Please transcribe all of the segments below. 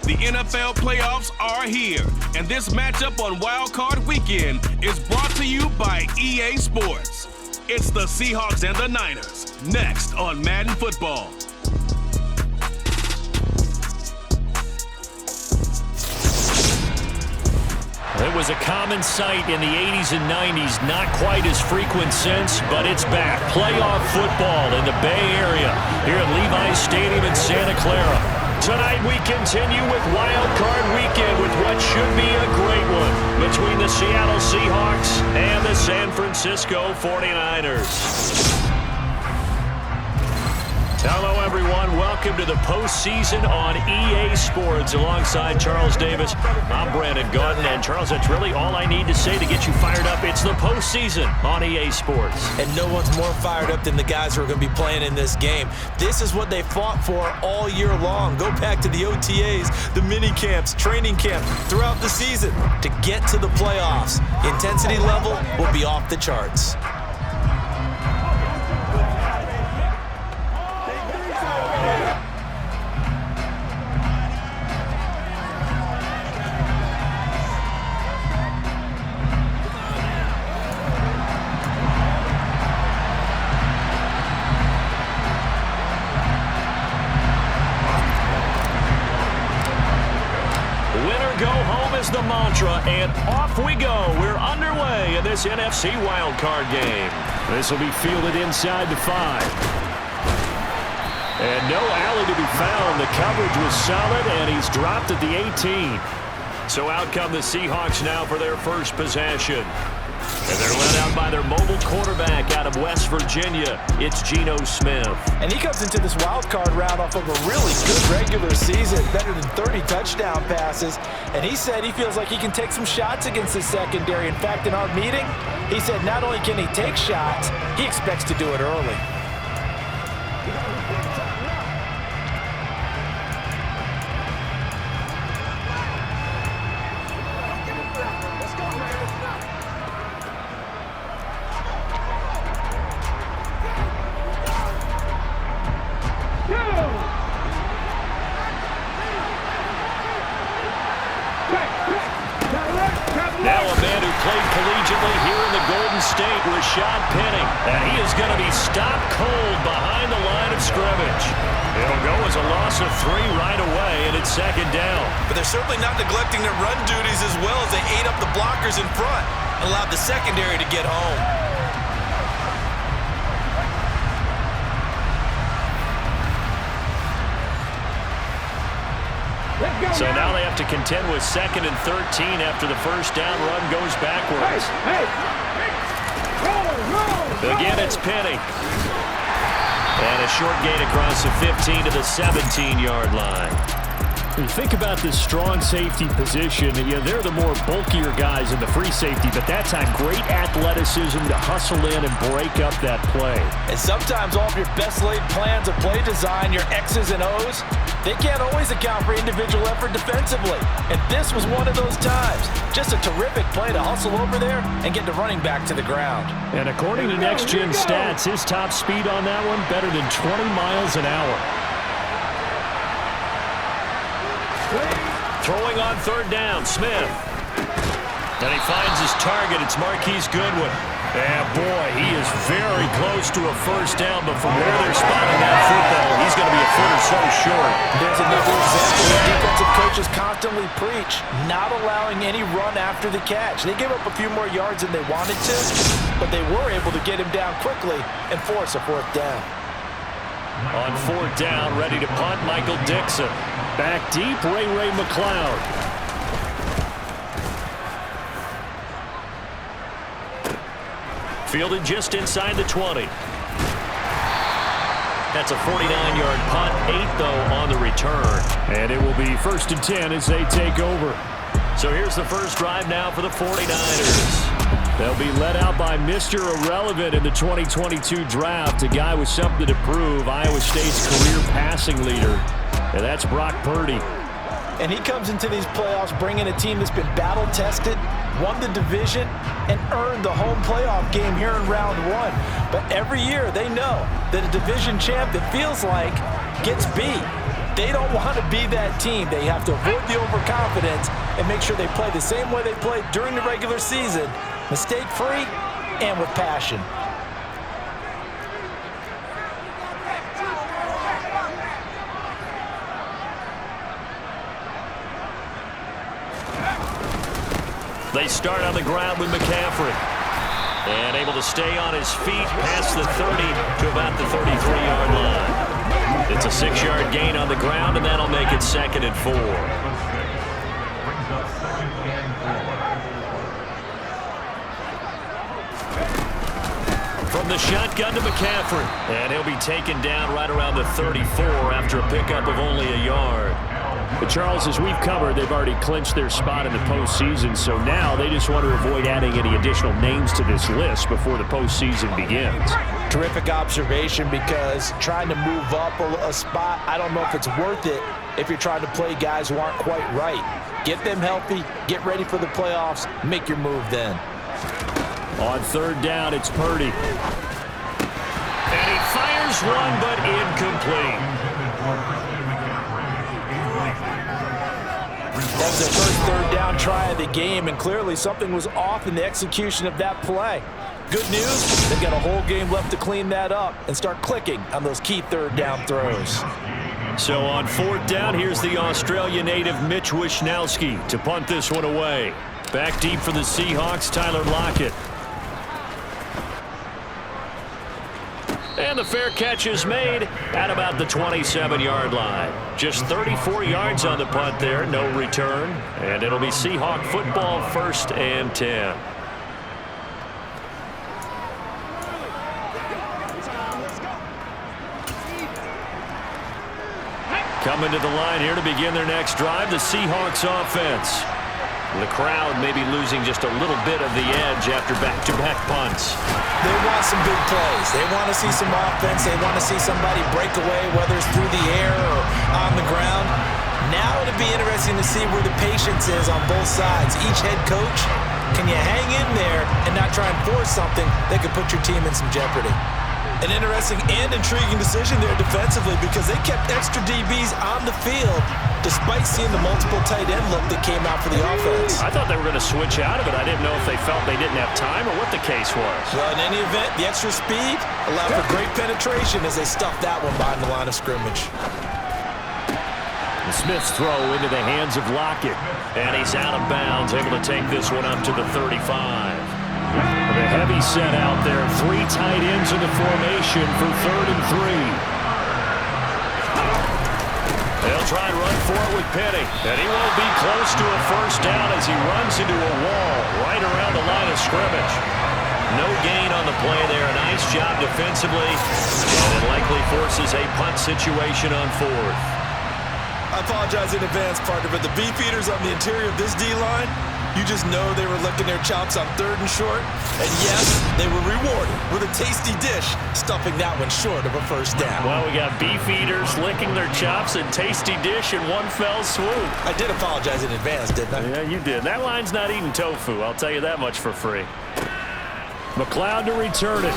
The NFL playoffs are here, and this matchup on WildCard Weekend is brought to you by EA Sports. It's the Seahawks and the Niners, next on Madden Football. It was a common sight in the 80s and 90s, not quite as frequent since, but it's back. Playoff football in the Bay Area here at Levi's Stadium in Santa Clara. Tonight we continue with Wild Card Weekend with what should be a great one between the Seattle Seahawks and the San Francisco 49ers. Hello, everyone. Welcome to the postseason on EA Sports. Alongside Charles Davis, I'm Brandon Gaudin. And, Charles, that's really all I need to say to get you fired up. It's the postseason on EA Sports. And no one's more fired up than the guys who are going to be playing in this game. This is what they fought for all year long. Go back to the OTAs, the mini camps, training camp, throughout the season to get to the playoffs. The intensity level will be off the charts. The mantra, and off we go. We're underway in this NFC wildcard game. This will be fielded inside the 5. And no alley to be found. The coverage was solid, and he's dropped at the 18. So out come the Seahawks now for their first possession. And they're led out by their mobile quarterback out of West Virginia. It's Geno Smith. And he comes into this wild card round off of a really good regular season, better than 30 touchdown passes. And he said he feels like he can take some shots against the secondary. In fact, in our meeting, he said not only can he take shots, he expects to do it early. And he is going to be stopped cold behind the line of scrimmage. It'll go as a loss of 3 right away, and it's second down. But they're certainly not neglecting their run duties as well as they ate up the blockers in front and allowed the secondary to get home. So now they have to contend with 2nd and 13 after the first down run goes backwards. Again, it's Penny. And a short gain across the 15 to the 17-yard line. When you think about this strong safety position, they're the more bulkier guys in the free safety, but that's had great athleticism to hustle in and break up that play. And sometimes all of your best laid plans of play design, your X's and O's, they can't always account for individual effort defensively. And this was one of those times. Just a terrific play to hustle over there and get the running back to the ground. And according to Next Gen Stats, his top speed on that one, better than 20 miles an hour. Throwing on 3rd down, Smith. And he finds his target. It's Marquise Goodwin. Yeah, boy, he is very close to a first down, but from where they're spotting that football, he's going to be a foot or so short. There's another example where defensive coaches constantly preach, not allowing any run after the catch. They gave up a few more yards than they wanted to, but they were able to get him down quickly and force a 4th down. On 4th down, ready to punt, Michael Dixon. Back deep, Ray McLeod. Fielded just inside the 20. That's a 49-yard punt, 8 though on the return. And it will be 1st and 10 as they take over. So here's the first drive now for the 49ers. They'll be led out by Mr. Irrelevant in the 2022 draft, a guy with something to prove, Iowa State's career passing leader. And that's Brock Purdy. And he comes into these playoffs bringing a team that's been battle-tested, won the division, and earned the home playoff game here in round 1. But every year they know that a division champ, it feels like, gets beat. They don't want to be that team. They have to avoid the overconfidence and make sure they play the same way they played during the regular season, mistake-free and with passion. They start on the ground with McCaffrey. And able to stay on his feet past the 30 to about the 33-yard line. It's a 6-yard gain on the ground, and that'll make it 2nd and 4. From the shotgun to McCaffrey. And he'll be taken down right around the 34 after a pickup of only a yard. But Charles, as we've covered, they've already clinched their spot in the postseason, so now they just want to avoid adding any additional names to this list before the postseason begins. Terrific observation, because trying to move up a spot, I don't know if it's worth it if you're trying to play guys who aren't quite right. Get them healthy, get ready for the playoffs, make your move then. On 3rd down, it's Purdy. And he fires one, but incomplete. That was their first 3rd down try of the game, and clearly something was off in the execution of that play. Good news, they've got a whole game left to clean that up and start clicking on those key 3rd down throws. So on 4th down, here's the Australia native Mitch Wishnowsky to punt this one away. Back deep for the Seahawks, Tyler Lockett. And the fair catch is made at about the 27-yard line. Just 34 yards on the punt there, no return. And it'll be Seahawk football, 1st and 10. Coming to the line here to begin their next drive, the Seahawks offense. The crowd may be losing just a little bit of the edge after back-to-back punts. They want some big plays. They want to see some offense. They want to see somebody break away, whether it's through the air or on the ground. Now it'll be interesting to see where the patience is on both sides. Each head coach, can you hang in there and not try and force something that could put your team in some jeopardy? An interesting and intriguing decision there defensively, because they kept extra DBs on the field despite seeing the multiple tight end look that came out for the offense. I thought they were going to switch out of it. I didn't know if they felt they didn't have time or what the case was. Well, in any event, the extra speed allowed for great penetration as they stuffed that one behind the line of scrimmage. The Smith's throw into the hands of Lockett. And he's out of bounds, able to take this one up to the 35. The heavy set out there. 3 tight ends in the formation for 3rd and 3. They'll try and run for it with Penny. And he won't be close to a 1st down as he runs into a wall right around the line of scrimmage. No gain on the play there. Nice job defensively. And it likely forces a punt situation on 4th. I apologize in advance, partner, but the beefeaters on the interior of this D-line, you just know they were licking their chops on 3rd and short. And yes, they were rewarded with a tasty dish, stuffing that one short of a 1st down. Well, we got beef eaters licking their chops and tasty dish in one fell swoop. I did apologize in advance, didn't I? Yeah, you did. That line's not eating tofu, I'll tell you that much for free. McLeod to return it.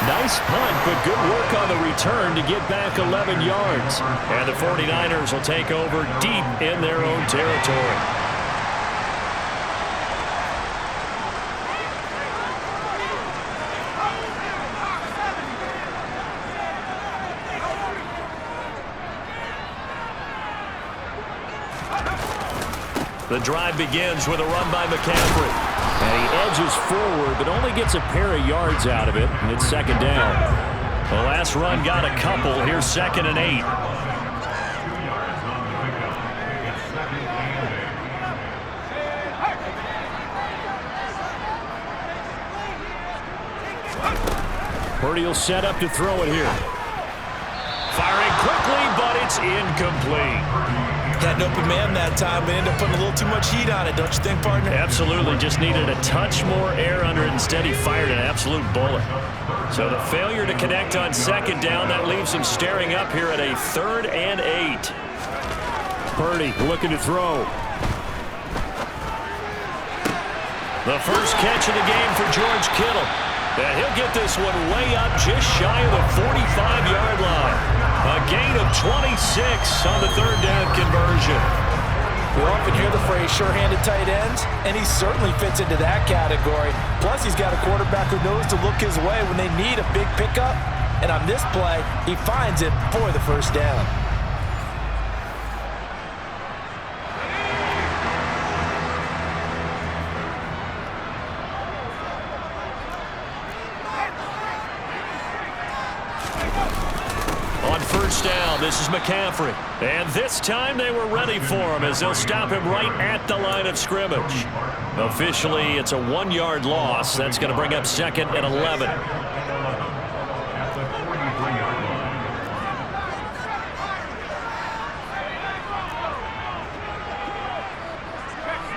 Nice punt, but good work on the return to get back 11 yards. And the 49ers will take over deep in their own territory. The drive begins with a run by McCaffrey. And he edges forward, but only gets a pair of yards out of it. And it's 2nd down. The last run got a couple. Here's 2nd and 8. Purdy will set up to throw it here. Firing quickly, but it's incomplete. Had an open man that time, but ended up putting a little too much heat on it, don't you think, partner? Absolutely. Just needed a touch more air under it. Instead, he fired an absolute bullet. So the failure to connect on 2nd down, that leaves him staring up here at a 3rd and 8. Purdy looking to throw. The first catch of the game for George Kittle. And he'll get this one way up just shy of the 45-yard line. A gain of 26 on the third down conversion. We often hear the phrase sure-handed tight ends, and he certainly fits into that category. Plus, he's got a quarterback who knows to look his way when they need a big pickup. And on this play, he finds it for the first down. On first down, this is McCaffrey. And this time they were ready for him as they'll stop him right at the line of scrimmage. Officially, it's a 1-yard loss. That's going to bring up 2nd and 11.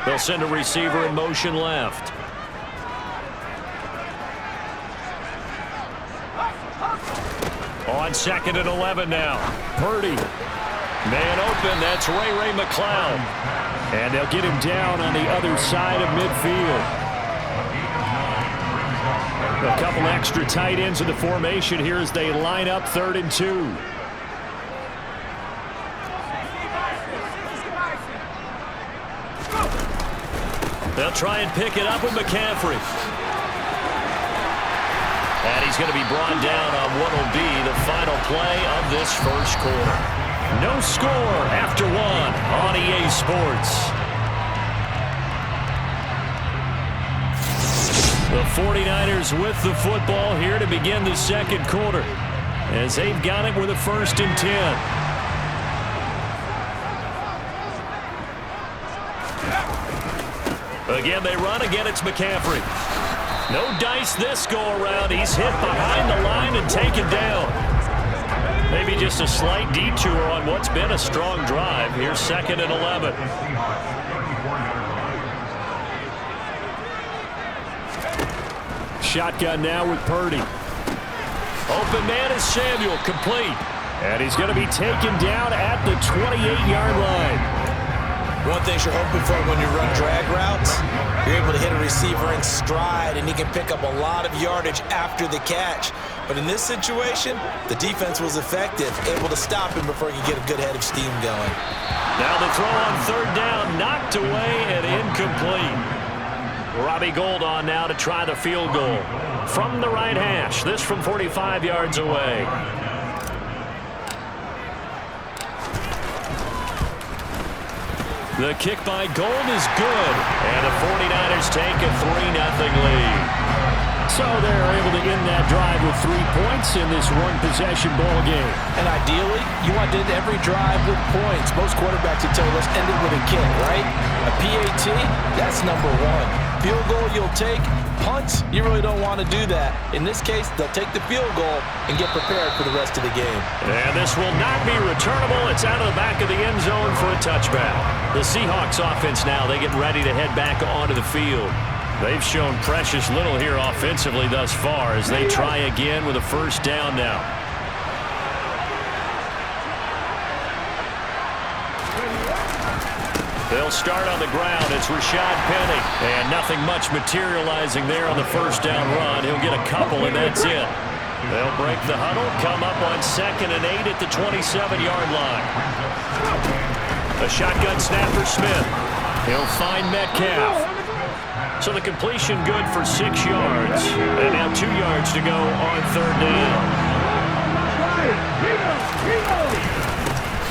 They'll send a receiver in motion left. On 2nd and 11 now. Purdy. Man open. That's Ray McCloud. And they'll get him down on the other side of midfield. A couple extra tight ends in the formation here as they line up 3rd and 2. They'll try and pick it up with McCaffrey. And he's going to be brought down on what will be the final play of this first quarter. No score after 1 on EA Sports. The 49ers with the football here to begin the second quarter as they've got it with a 1st and 10. Again, they run. Again, it's McCaffrey. No dice this go-around. He's hit behind the line and taken down. Maybe just a slight detour on what's been a strong drive. Here's 2nd and 11. Shotgun now with Purdy. Open man is Samuel, complete. And he's going to be taken down at the 28-yard line. One thing you're hoping for when you run drag routes, you're able to hit a receiver in stride, and he can pick up a lot of yardage after the catch. But in this situation, the defense was effective, able to stop him before he could get a good head of steam going. Now the throw on 3rd down, knocked away and incomplete. Robbie Gould on now to try the field goal. From the right hash, this from 45 yards away. The kick by Gould is good, and the 49ers take a 3-0 lead. So they're able to end that drive with 3 points in this one-possession ball game. And ideally, you want to end every drive with points. Most quarterbacks would tell you, let's end it with a kick, right? A PAT, that's number 1. Field goal you'll take. Punts, you really don't want to do that. In this case, they'll take the field goal and get prepared for the rest of the game. And this will not be returnable. It's out of the back of the end zone for a touchback. The Seahawks offense now, they get ready to head back onto the field. They've shown precious little here offensively thus far as they try again with a 1st down now. They'll start on the ground. It's Rashad Penny. And nothing much materializing there on the 1st down run. He'll get a couple, and that's it. They'll break the huddle, come up on 2nd and 8 at the 27-yard line. A shotgun snap for Smith. He'll find Metcalf. So the completion good for 6 yards. And now 2 yards to go on 3rd down.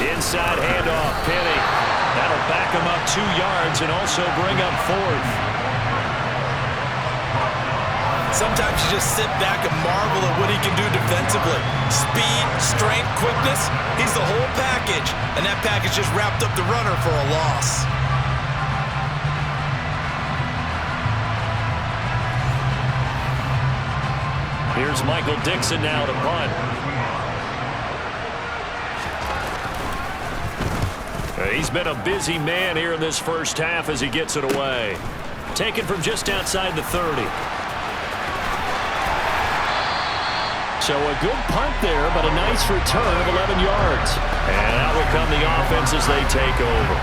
Inside handoff, Penny. That'll back him up 2 yards and also bring up 4th. Sometimes you just sit back and marvel at what he can do defensively. Speed, strength, quickness, he's the whole package. And that package just wrapped up the runner for a loss. Here's Michael Dixon now to punt. He's been a busy man here in this first half as he gets it away. Taken from just outside the 30. So a good punt there, but a nice return of 11 yards. And out will come the offense as they take over.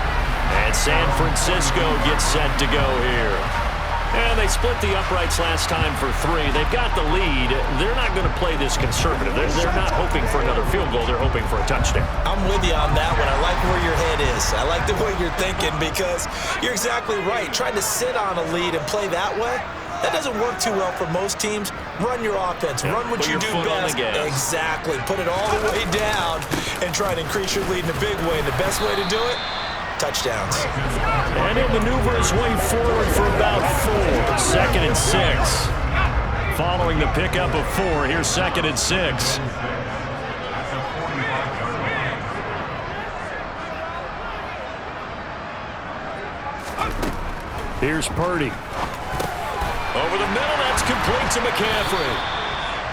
And San Francisco gets set to go here. And they split the uprights last time for 3. They've got the lead. They're not going to play this conservative. They're not hoping for another field goal. They're hoping for a touchdown. I'm with you on that one. I like where your head is. I like the way you're thinking because you're exactly right. Trying to sit on a lead and play that way, that doesn't work too well for most teams. Run your offense. Yeah, run what you do best. Exactly. Put it all the way down and try to increase your lead in a big way. And the best way to do it, touchdowns. And he'll maneuver his way forward for about 4. 2nd and 6. Following the pickup of 4, here's 2nd and 6. Here's Purdy. Over the middle, that's complete to McCaffrey.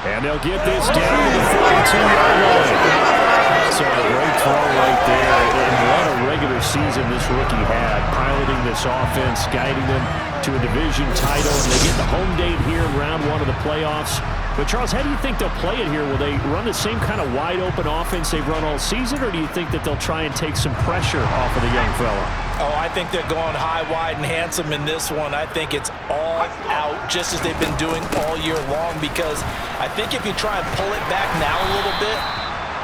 And they'll get this down to the 42-yard line. So a great throw right there. And what a regular season this rookie had, piloting this offense, guiding them to a division title. And they get the home date here in round 1 of the playoffs. But, Charles, how do you think they'll play it here? Will they run the same kind of wide-open offense they've run all season, or do you think that they'll try and take some pressure off of the young fella? Oh, I think they're going high, wide, and handsome in this one. I think it's all out, just as they've been doing all year long, because I think if you try and pull it back now a little bit,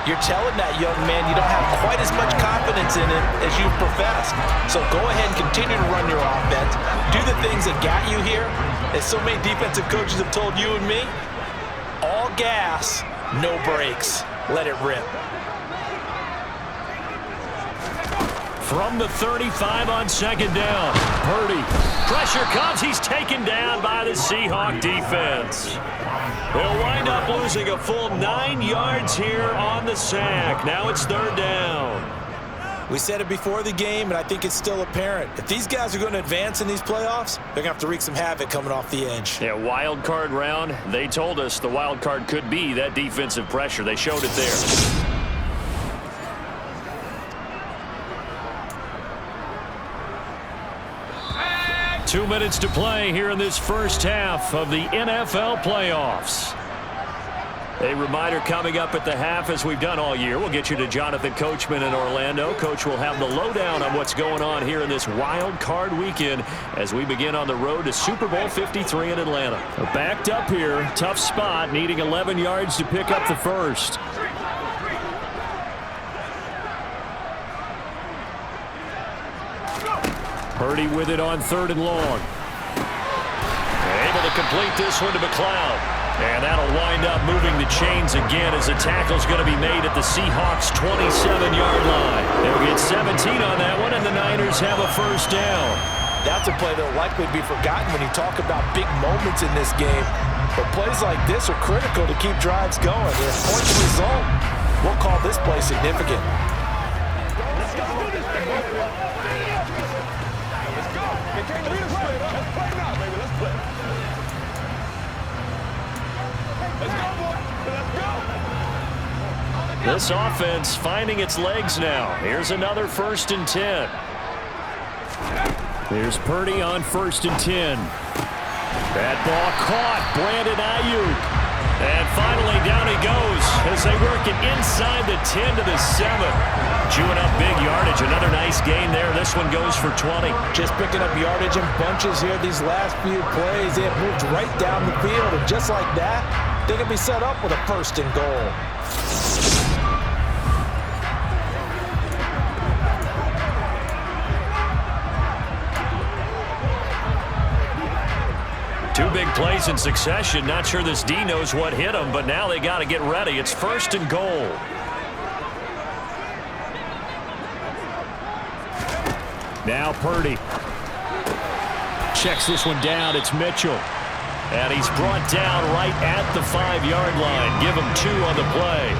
you're telling that young man you don't have quite as much confidence in it as you've professed. So go ahead and continue to run your offense. Do the things that got you here. As so many defensive coaches have told you and me, all gas, no brakes. Let it rip. From the 35 on 2nd down. Purdy. Pressure comes. He's taken down by the Seahawks defense. They'll wind up losing a full 9 yards here on the sack. Now it's 3rd down. We said it before the game, and I think it's still apparent. If these guys are going to advance in these playoffs, they're going to have to wreak some havoc coming off the edge. Yeah, wild card round. They told us the wild card could be that defensive pressure. They showed it there. Two minutes to play here in this first half of the NFL playoffs. A reminder coming up at the half, as we've done all year. We'll get you to Jonathan Coachman in Orlando. Coach will have the lowdown on what's going on here in this wild card weekend as we begin on the road to Super Bowl 53 in Atlanta. Backed up here, tough spot, needing 11 yards to pick up the first. Purdy with it on 3rd and long. Able to complete this one to McLeod. And that'll wind up moving the chains again as the tackle's going to be made at the Seahawks' 27-yard line. They'll get 17 on that one, and the Niners have a first down. That's a play that will likely be forgotten when you talk about big moments in this game. But plays like this are critical to keep drives going. If points result, we'll call this play significant. Let's go. They can't lead us straight up. Let's play now, baby. Let's play. Let's go, boy. Let's go. This offense finding its legs now. Here's another 1st and 10. Here's Purdy on 1st and 10. That ball caught. Brandon Ayuk. And finally down he goes as they work it inside the 10 to the 7. Chewing up big yardage. Another nice gain there. This one goes for 20. Just picking up yardage in bunches here these last few plays. They have moved right down the field, and just like that, they're going to be set up with a 1st and goal. Two big plays in succession. Not sure this D knows what hit him, but now they got to get ready. It's 1st and goal. Now Purdy. Checks this one down. It's Mitchell. And he's brought down right at the 5-yard line. Give him 2 on the play.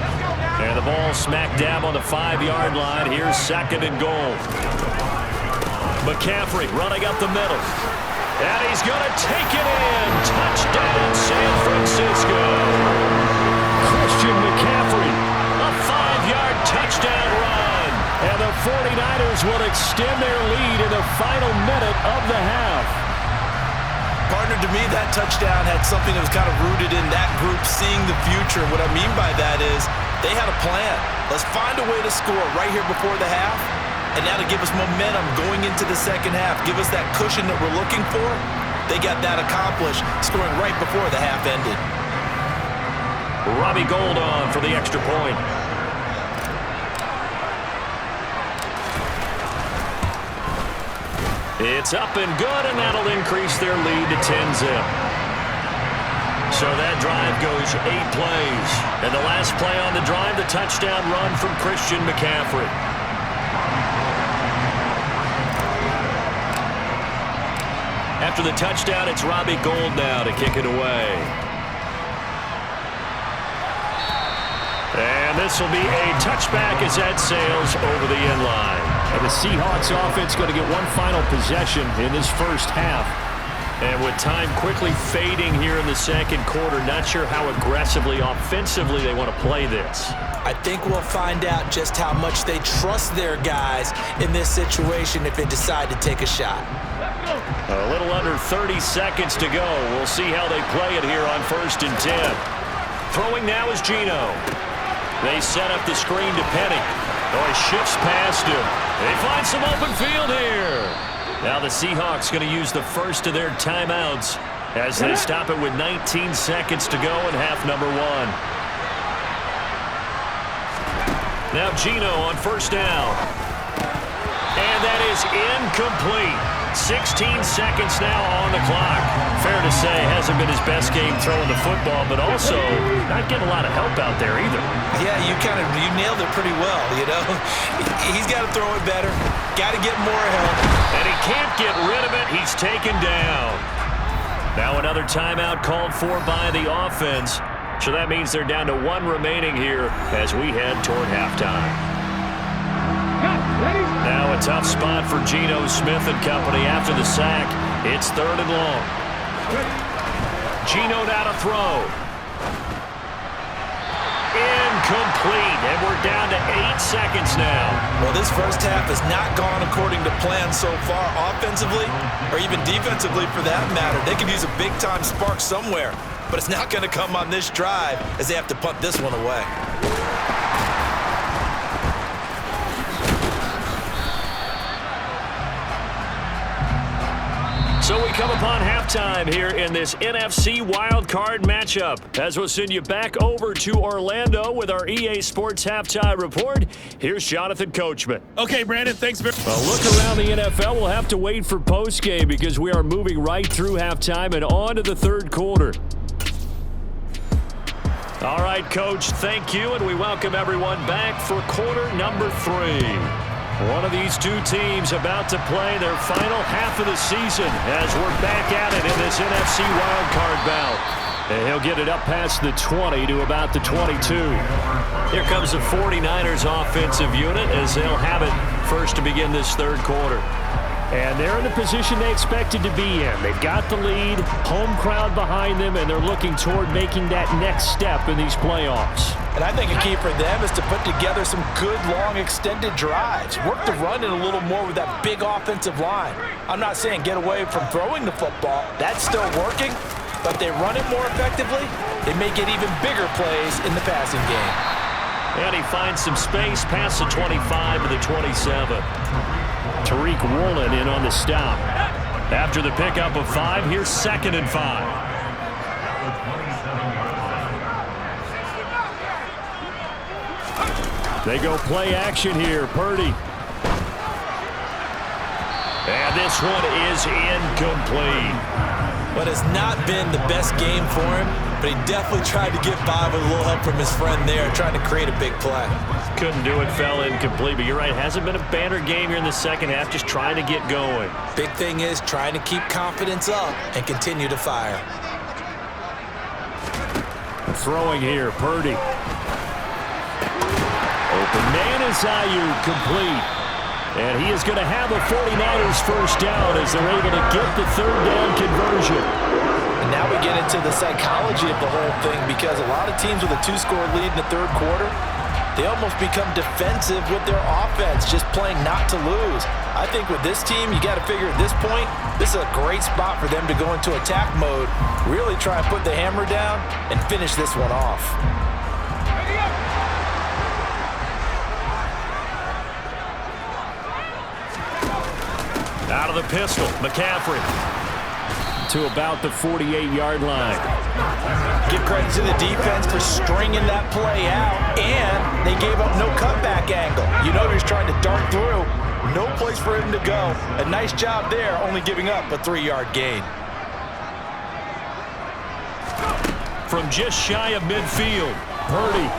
And the ball smack dab on the 5-yard line. Here's 2nd and goal. McCaffrey running up the middle. And he's going to take it in. Touchdown, San Francisco. Christian McCaffrey, a 5-yard touchdown run. And the 49ers will extend their lead in the final minute of the half. Partner, to me, that touchdown had something that was kind of rooted in that group seeing the future. What I mean by that is they had a plan. Let's find a way to score right here before the half. And that'll give us momentum going into the second half. Give us that cushion that we're looking for. they got that accomplished, scoring right before the half ended. Robbie Gould on for the extra point. It's up and good, and that'll increase their lead to 10-zip. So that drive goes 8 plays. And the last play on the drive, the touchdown run from Christian McCaffrey. After the touchdown, it's Robbie Gould now to kick it away. And this will be a touchback as that sails over the end line. And the Seahawks offense going to get one final possession in this first half. And with time quickly fading here in the second quarter, not sure how aggressively, offensively they want to play this. I think we'll find out just how much they trust their guys in this situation if they decide to take a shot. A little under 30 seconds to go. We'll see how they play it here on 1st and 10. Throwing now is Geno. They set up the screen to Penny. Oh, he shifts past him. They find some open field here. Now the Seahawks going to use the first of their timeouts as they stop it with 19 seconds to go in half number 1. Now Geno on 1st down. And that is incomplete. 16 seconds now on the clock. Fair to say, hasn't been his best game throwing the football, but also not getting a lot of help out there either. Yeah, you nailed it pretty well, you know. He's got to throw it better. Got to get more help. And he can't get rid of it. He's taken down. Now another timeout called for by the offense. So that means they're down to 1 remaining here as we head toward halftime. Now a tough spot for Geno Smith and company after the sack. It's 3rd and long. Geno now to throw. Incomplete, and we're down to 8 seconds now. Well, this first half has not gone according to plan so far offensively or even defensively for that matter. They could use a big-time spark somewhere, but it's not going to come on this drive as they have to punt this one away. So we come upon halftime here in this NFC wildcard matchup. As we'll send you back over to Orlando with our EA Sports Halftime Report, here's Jonathan Coachman. Okay, Brandon, thanks very much. A look around the NFL. We'll have to wait for postgame because we are moving right through halftime and on to the 3rd quarter. All right, Coach, thank you, and we welcome everyone back for quarter number 3. One of these two teams about to play their final half of the season as we're back at it in this NFC wildcard bout. And he'll get it up past the 20 to about the 22. Here comes the 49ers offensive unit as they'll have it first to begin this 3rd quarter. And they're in the position they expected to be in. They've got the lead, home crowd behind them, and they're looking toward making that next step in these playoffs. And I think a key for them is to put together some good, long, extended drives. Work the run in a little more with that big offensive line. I'm not saying get away from throwing the football. That's still working, but they run it more effectively. They may get even bigger plays in the passing game. And he finds some space past the 25 to the 27. Tariq Woolen in on the stop. After the pickup of 5, here's 2nd and 5. They go play action here. Purdy. And this one is incomplete. But it's not been the best game for him, but he definitely tried to get by with a little help from his friend there, trying to create a big play. Couldn't do it, fell incomplete, but you're right, hasn't been a banner game here in the second half, just trying to get going. Big thing is trying to keep confidence up and continue to fire. Throwing here, Purdy. Open man is Ayuk, complete. And he is going to have a 49ers first down as they're able to get the 3rd down conversion. And now we get into the psychology of the whole thing because a lot of teams with a 2-score lead in the 3rd quarter, they almost become defensive with their offense, just playing not to lose. I think with this team, you got to figure at this point, this is a great spot for them to go into attack mode, really try and put the hammer down and finish this one off. Out of the pistol, McCaffrey. to about the 48-yard line. Give credit to the defense for stringing that play out, and they gave up no cutback angle. You know he's trying to dart through. No place for him to go. A nice job there, only giving up a 3-yard gain. From just shy of midfield, Purdy.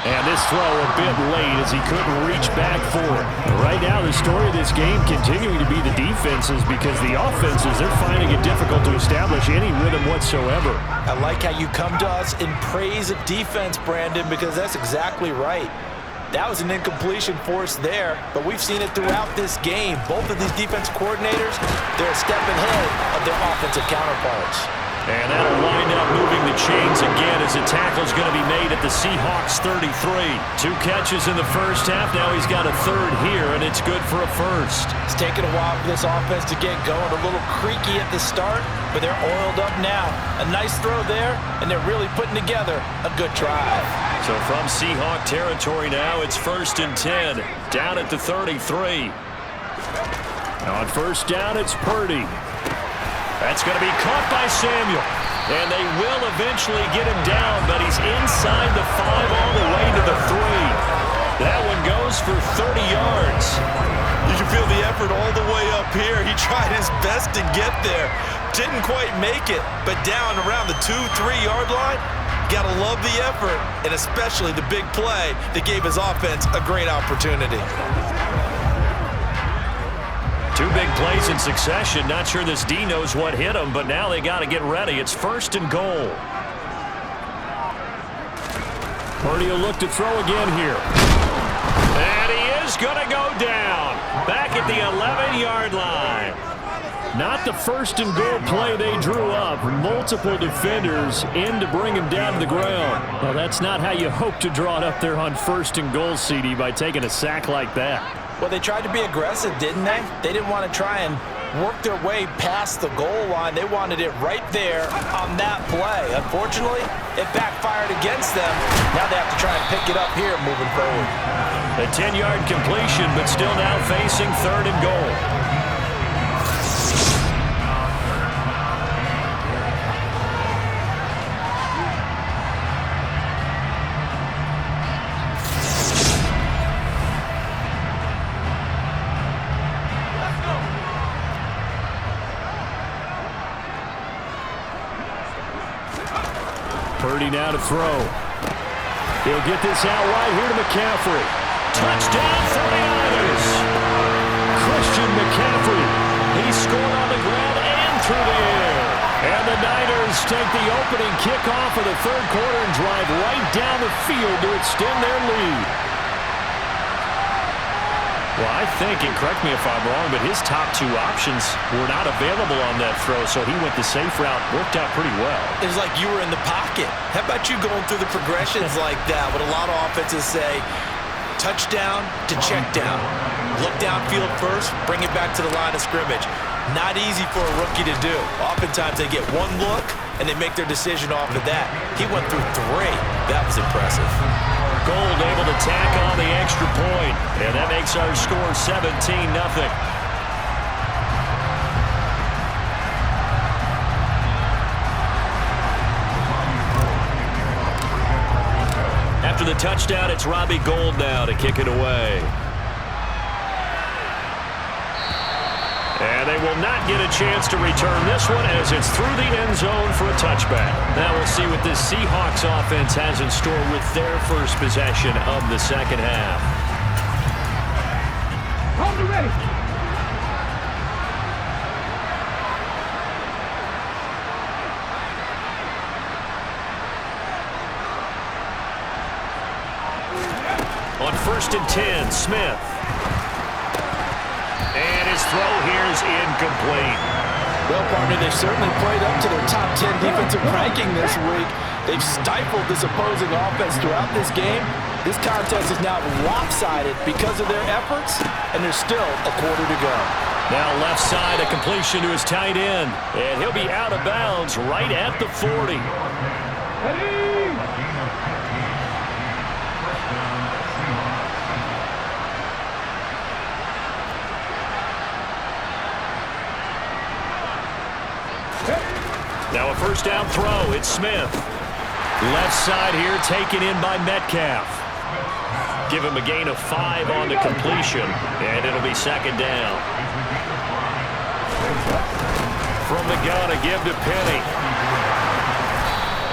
And this throw a bit late as he couldn't reach back for it. Right now, the story of this game continuing to be the defenses, because the offenses, they're finding it difficult to establish any rhythm whatsoever. I like how you come to us in praise of defense, Brandon, because that's exactly right. That was an incompletion force there, but we've seen it throughout this game. Both of these defense coordinators, they're a step ahead of their offensive counterparts. And that'll wind up moving the chains again as a tackle's going to be made at the Seahawks 33. 2 catches in the first half. Now he's got a third here, and it's good for a first. It's taken a while for this offense to get going. A little creaky at the start, but they're oiled up now. A nice throw there, and they're really putting together a good drive. So from Seahawk territory now, it's 1st and 10. Down at the 33. On first down, it's Purdy. That's going to be caught by Samuel. And they will eventually get him down, but he's inside the 5 all the way to the 3. That one goes for 30 yards. You can feel the effort all the way up here. He tried his best to get there. Didn't quite make it, but down around the 2-3-yard line, gotta love the effort, and especially the big play that gave his offense a great opportunity. 2 big plays in succession. Not sure this D knows what hit him, but now they got to get ready. It's 1st and goal. Purdy will look to throw again here. And he is going to go down. Back at the 11-yard line. Not the 1st and goal play they drew up. Multiple defenders in to bring him down to the ground. Well, that's not how you hope to draw it up there on 1st and goal, CD, by taking a sack like that. Well, they tried to be aggressive, didn't they? They didn't want to try and work their way past the goal line. They wanted it right there on that play. Unfortunately, it backfired against them. Now they have to try and pick it up here moving forward. A 10-yard completion, but still now facing 3rd and goal. Purdy now to throw. He'll get this out right here to McCaffrey. Touchdown 49ers. Christian McCaffrey. He scored on the ground and through the air. And the Niners take the opening kickoff of the 3rd quarter and drive right down the field to extend their lead. Well, I think, and correct me if I'm wrong, but his top 2 options were not available on that throw, so he went the safe route. Worked out pretty well. It was like you were in the pocket. How about you going through the progressions like that? What a lot of offenses say, touchdown to check down. Look downfield first, bring it back to the line of scrimmage. Not easy for a rookie to do. Oftentimes they get one look, and they make their decision off of that. He went through 3. That was impressive. Gold able to tack on the extra point, and that makes our score 17-0. After the touchdown, it's Robbie Gould now to kick it away. And they will not get a chance to return this one as it's through the end zone for a touchback. Now we'll see what this Seahawks offense has in store with their first possession of the 2nd half. Hold it ready. On 1st and 10, Smith. And his throw here is incomplete. Well, partner, they've certainly played up to their top 10 defensive ranking this week. They've stifled this opposing offense throughout this game. This contest is now lopsided because of their efforts, and there's still a quarter to go. Now left side, a completion to his tight end. And he'll be out of bounds right at the 40. Ready? Now a first down throw. It's Smith. Left side here taken in by Metcalf. Give him a gain of 5 on the completion, and it'll be second down. From the gun, a give to Penny.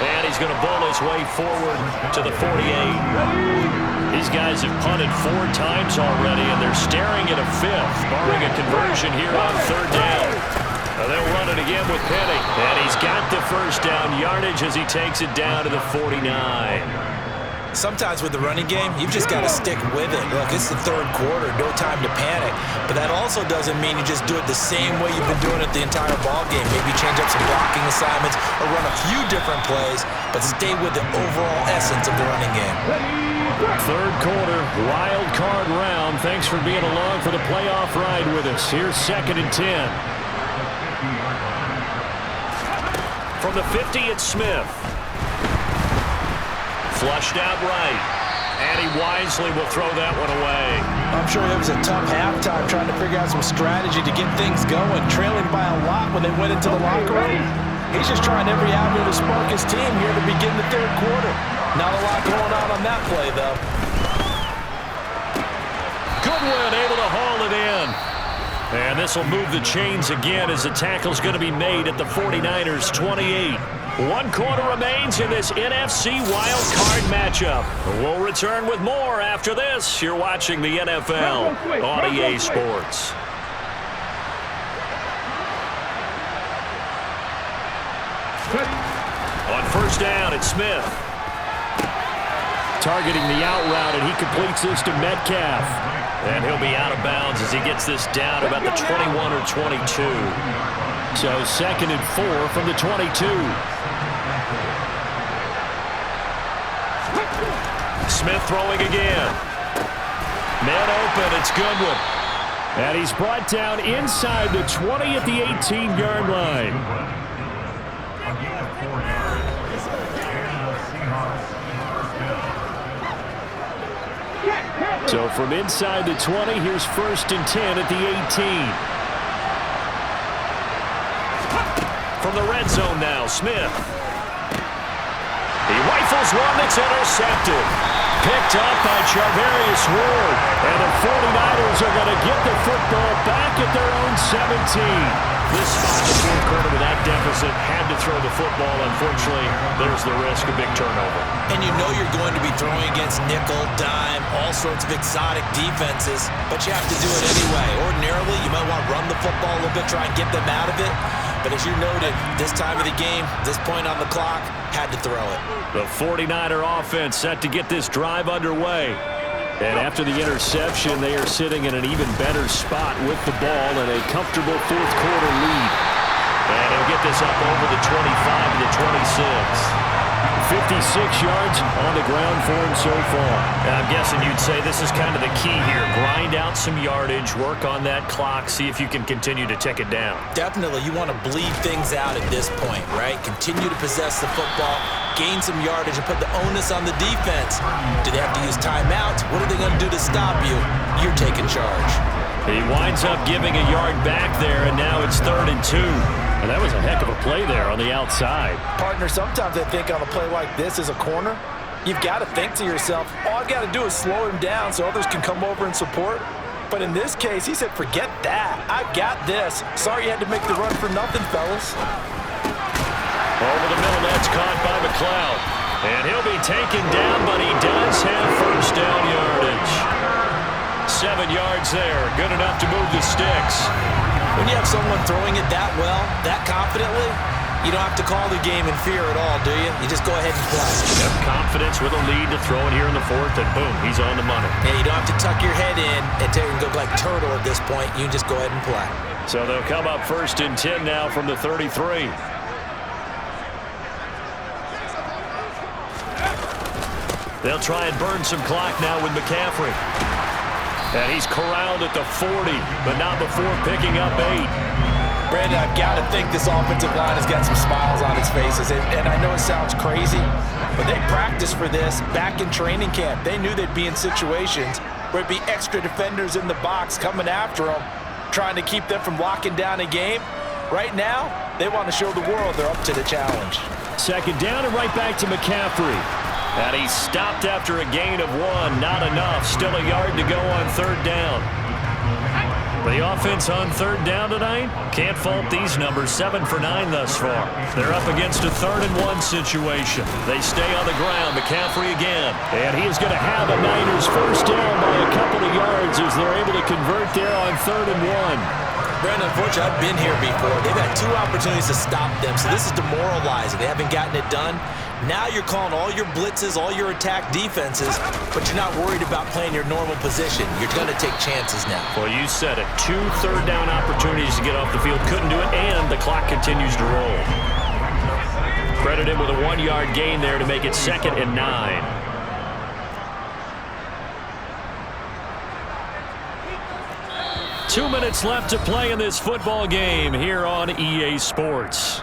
And he's going to bowl his way forward to the 48. These guys have punted 4 times already, and they're staring at a 5th, barring a conversion here on third down. They'll run it again with Penny. And he's got the first down yardage as he takes it down to the 49. Sometimes with the running game, you've just got to stick with it. Look, it's the third quarter, no time to panic. But that also doesn't mean you just do it the same way you've been doing it the entire ball game. Maybe change up some blocking assignments or run a few different plays, but stay with the overall essence of the running game. Third quarter, wild card round. Thanks for being along for the playoff ride with us. Here's 2nd and 10. From the 50, it's Smith. Flushed out right. And he wisely will throw that one away. I'm sure it was a tough halftime trying to figure out some strategy to get things going, trailing by a lot when they went into the locker room. He's just trying every avenue to spark his team here to begin the third quarter. Not a lot going on that play, though. Goodwin able to haul it in. And this will move the chains again as the tackle's going to be made at the 49ers' 28. 1 quarter remains in this NFC Wild Card matchup. We'll return with more after this. You're watching the NFL on EA Sports. On first down, it's Smith. Targeting the out route, and he completes this to Metcalf. And he'll be out of bounds as he gets this down to about the 21 or 22. So 2nd and 4 from the 22. Smith throwing again. Man open, it's Goodwin. And he's brought down inside the 20 at the 18-yard line. So from inside the 20, here's 1st and 10 at the 18. From the red zone now, Smith. He rifles one that's intercepted. Picked up by Charvarius Ward. And the 49ers are going to get the football back at their own 17. This spot in the fourth quarter with that deficit had to throw the football. Unfortunately, there's the risk of big turnover. And you know you're going to be throwing against nickel, dime, all sorts of exotic defenses, but you have to do it anyway. Ordinarily, you might want to run the football a little bit, try and get them out of it. But as you noted, this time of the game, this point on the clock, had to throw it. The 49er offense set to get this drive underway. And after the interception, they are sitting in an even better spot with the ball and a comfortable fourth quarter lead. And he'll get this up over the 25 to the 26. 56 yards on the ground for him so far. And I'm guessing you'd say this is kind of the key here. Grind out some yardage, work on that clock, see if you can continue to tick it down. Definitely, you want to bleed things out at this point, right? Continue to possess the football, gain some yardage, and put the onus on the defense. Do they have to use timeouts? What are they going to do to stop you? You're taking charge. He winds up giving a yard back there, and now it's 3rd and 2. And that was a heck of a play there on the outside. Partner, sometimes I think on a play like this as a corner, you've got to think to yourself, all I've got to do is slow him down so others can come over and support. But in this case, he said, forget that. I've got this. Sorry you had to make the run for nothing, fellas. Over the middle, that's caught by McLeod. And he'll be taken down, but he does have first down yardage. 7 yards there, good enough to move the sticks. When you have someone throwing it that well, that confidently, you don't have to call the game in fear at all, do you? You just go ahead and play. Have confidence with a lead to throw it here in the fourth, and boom, he's on the money. And you don't have to tuck your head in and go like turtle at this point. You just go ahead and play. So they'll come up 1st and 10 now from the 33. They'll try and burn some clock now with McCaffrey. And he's corralled at the 40, but not before picking up 8. Brandon, I've got to think this offensive line has got some smiles on its faces. And I know it sounds crazy, but they practiced for this back in training camp. They knew they'd be in situations where it'd be extra defenders in the box coming after them, trying to keep them from locking down a game. Right now, They want to show the world they're up to the challenge. Second down and right back to McCaffrey. And he stopped after a gain of 1. Not enough. Still a yard to go on third down. The offense on third down tonight, can't fault these numbers. 7 for 9 thus far. They're up against a 3rd and 1 situation. They stay on the ground. McCaffrey again. And he is going to have a Niners first down by a couple of yards as they're able to convert there on 3rd and 1. Brandon, unfortunately, I've been here before. They've had 2 opportunities to stop them, so this is demoralizing. They haven't gotten it done. Now you're calling all your blitzes, all your attack defenses, but you're not worried about playing your normal position. You're going to take chances now. Well, you said it. 2 third down opportunities to get off the field. Couldn't do it, and the clock continues to roll. Credit him with a 1-yard gain there to make it 2nd and 9. Two minutes left to play in this football game here on EA Sports.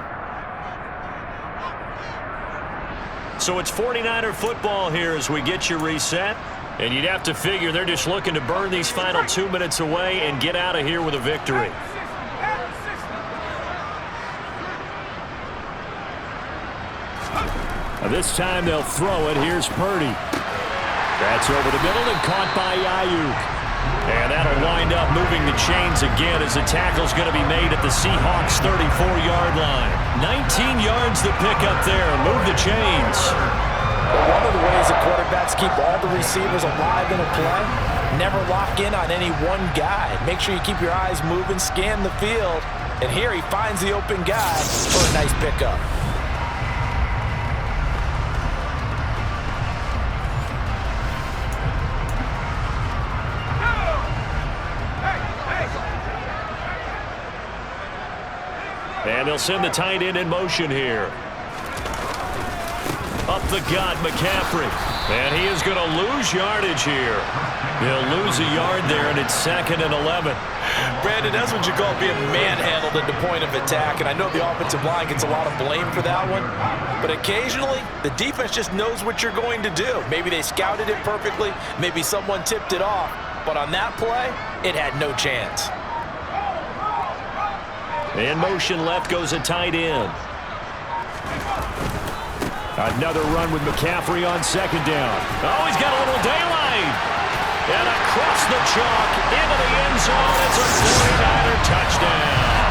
So it's 49er football here as we get you reset. And you'd have to figure they're just looking to burn these final 2 minutes away and get out of here with a victory. This time they'll throw it. Here's Purdy. That's over the middle and caught by Ayuk. And that'll wind up moving the chains again as the tackle's going to be made at the Seahawks 34-yard line. 19 yards to pick up there. Move the chains. Well, one of the ways the quarterbacks keep all the receivers alive in a play, never lock in on any one guy. Make sure you keep your eyes moving, scan the field. And here he finds the open guy for a nice pickup. And they'll send the tight end in motion here. Up the gut, McCaffrey. And he is going to lose yardage here. He'll lose a yard there, and it's 2nd and 11. Brandon, that's what you call being manhandled at the point of attack. And I know the offensive line gets a lot of blame for that one. But occasionally, the defense just knows what you're going to do. Maybe they scouted it perfectly. Maybe someone tipped it off. But on that play, it had no chance. In motion left goes a tight end. Another run with McCaffrey on 2nd down. Oh, he's got a little daylight. And across the chalk into the end zone. It's a 49er touchdown.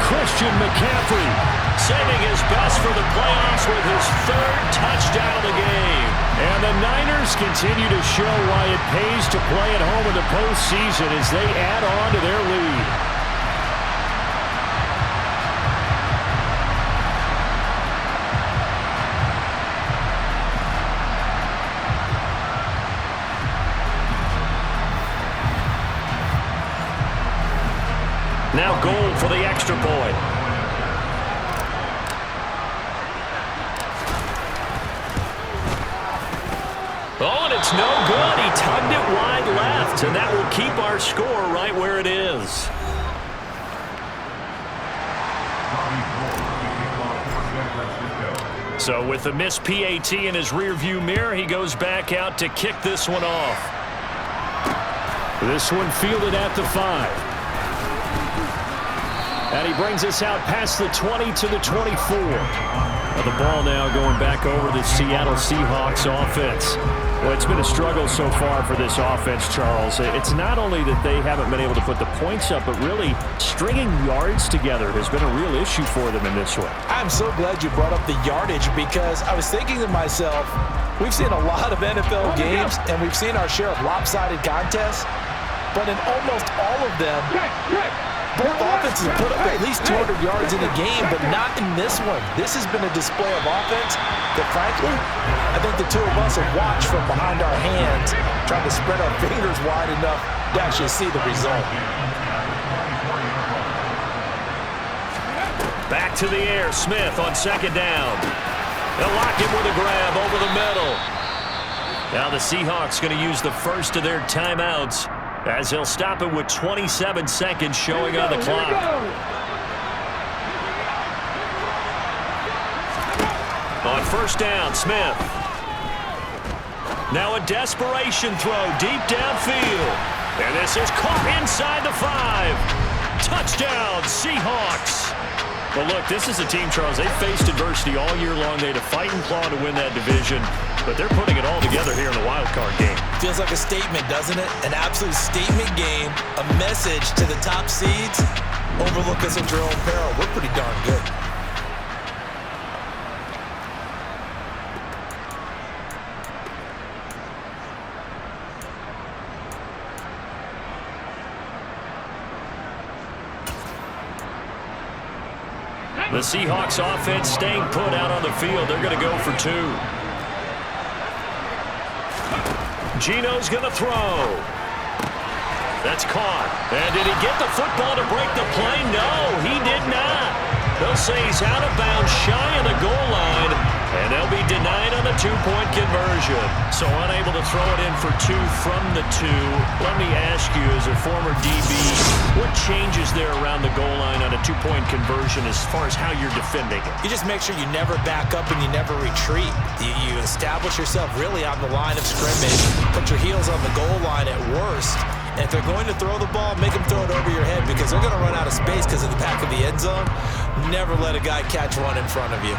Christian McCaffrey saving his best for the playoffs with his 3rd touchdown of the game. And the Niners continue to show why it pays to play at home in the postseason as they add on to their lead. Now goal for the extra point. Oh, and it's no good. He tugged it wide left, and that will keep our score right where it is. So with the missed PAT in his rearview mirror, he goes back out to kick this one off. This one fielded at the 5. And he brings us out past the 20 to the 24. Well, the ball now going back over the Seattle Seahawks offense. Well, it's been a struggle so far for this offense, Charles. It's not only that they haven't been able to put the points up, but really stringing yards together has been a real issue for them in this one. I'm so glad you brought up the yardage because I was thinking to myself, we've seen a lot of NFL games and we've seen our share of lopsided contests, but in almost all of them, both offenses put up at least 200 yards in a game, but not in this one. This has been a display of offense that, frankly, I think the two of us have watched from behind our hands, trying to spread our fingers wide enough to actually see the result. Back to the air, Smith on 2nd down. They'll lock him with a grab over the middle. Now the Seahawks going to use the first of their timeouts, as he'll stop it with 27 seconds showing on the clock. On 1st down, Smith. Now a desperation throw deep downfield. And this is caught inside the 5. Touchdown, Seahawks. Well, look, this is a team, Charles. They faced adversity all year long. They had to fight and claw to win that division, but they're putting it all together here in the wild card game. Feels like a statement, doesn't it? An absolute statement game, a message to the top seeds. Overlook us at your own peril. We're pretty darn good. The Seahawks offense staying put out on the field. They're going to go for 2. Gino's going to throw. That's caught. And did he get the football to break the play? No, he did not. They'll say he's out of bounds, shy of the goal line, and they'll be denied on the 2-point conversion. So unable to throw it in for 2 from the 2. Let me ask you, as a former DB, what changes there around the goal line on a 2-point conversion as far as how you're defending it? You just make sure you never back up and you never retreat. You establish yourself really on the line of scrimmage, put your heels on the goal line at worst. And if they're going to throw the ball, make them throw it over your head because they're going to run out of space because of the back of the end zone. Never let a guy catch one in front of you.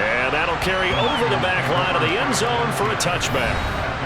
And that'll carry over the back line of the end zone for a touchback.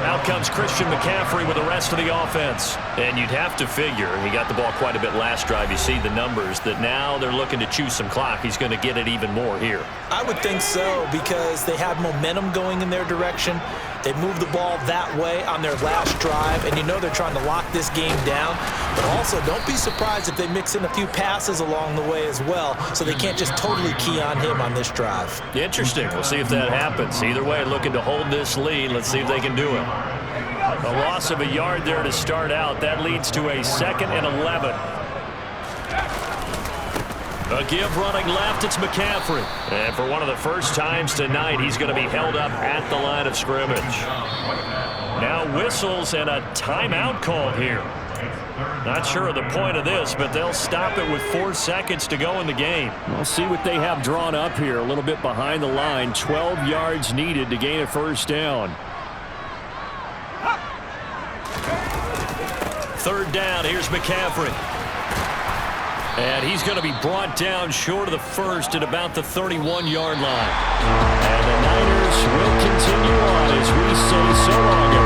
Out comes Christian McCaffrey with the rest of the offense. And you'd have to figure, he got the ball quite a bit last drive. You see the numbers, that now they're looking to chew some clock. He's going to get it even more here. I would think so because they have momentum going in their direction. They moved the ball that way on their last drive, and you know they're trying to lock this game down. But also, don't be surprised if they mix in a few passes along the way as well, so they can't just totally key on him on this drive. Interesting. We'll see if that happens. Either way, looking to hold this lead. Let's see if they can do it. A loss of a yard there to start out. That leads to a 2nd and 11. A give running left, it's McCaffrey. And for one of the first times tonight, he's going to be held up at the line of scrimmage. Now whistles and a timeout called here. Not sure of the point of this, but they'll stop it with 4 seconds to go in the game. We'll see what they have drawn up here. A little bit behind the line. 12 yards needed to gain a first down. 3rd down, here's McCaffrey. And he's going to be brought down short of the first at about the 31-yard line. And the Niners will continue on as we say so long,